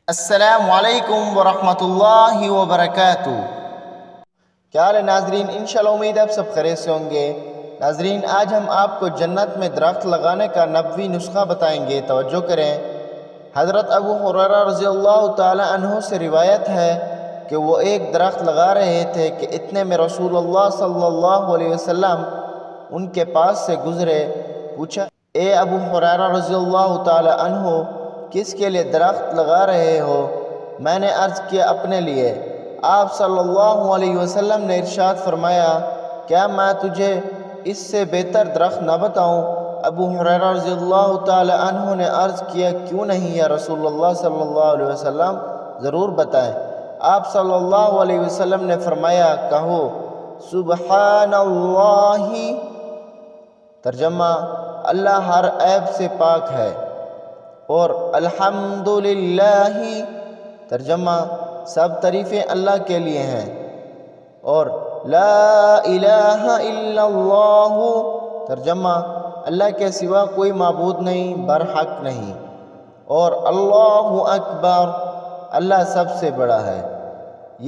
السلام علیکم ورحمۃ اللہ وبرکاتہ۔ کیا حال ہے ناظرین؟ انشاءاللہ امید آپ سب خیریت سے ہوں گے۔ ناظرین، آج ہم آپ کو جنت میں درخت لگانے کا نبوی نسخہ بتائیں گے، توجہ کریں۔ حضرت ابو ہریرہ رضی اللہ تعالی عنہ سے روایت ہے کہ وہ ایک درخت لگا رہے تھے کہ اتنے میں رسول اللہ صلی اللہ علیہ وسلم ان کے پاس سے گزرے۔ پوچھا، اے ابو ہریرہ رضی اللہ تعالی عنہ، کس کے لیے درخت لگا رہے ہو؟ میں نے عرض کیا، اپنے لیے۔ آپ صلی اللہ علیہ وسلم نے ارشاد فرمایا، کیا میں تجھے اس سے بہتر درخت نہ بتاؤں؟ ابو ہریرہ رضی اللہ تعالی عنہ نے عرض کیا، کیوں نہیں یا رسول اللہ صلی اللہ علیہ وسلم، ضرور بتائیں۔ آپ صلی اللہ علیہ وسلم نے فرمایا، کہو سبحان اللہ، ترجمہ اللہ ہر عیب سے پاک ہے، اور الحمدللہ، ترجمہ سب تعریفیں اللہ کے لیے ہیں، اور لا الہ الا اللہ، ترجمہ اللہ کے سوا کوئی معبود نہیں، برحق نہیں، اور اللہ اکبر، اللہ سب سے بڑا ہے۔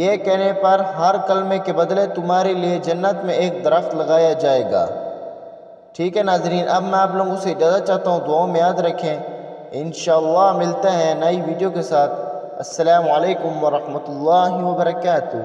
یہ کہنے پر ہر کلمے کے بدلے تمہارے لیے جنت میں ایک درخت لگایا جائے گا۔ ٹھیک ہے ناظرین، اب میں آپ لوگوں سے اجازت چاہتا ہوں، دعاؤں میں یاد رکھیں۔ انشاءاللہ ملتے ہیں نئی ویڈیو کے ساتھ۔ السلام علیکم ورحمۃ اللہ وبرکاتہ۔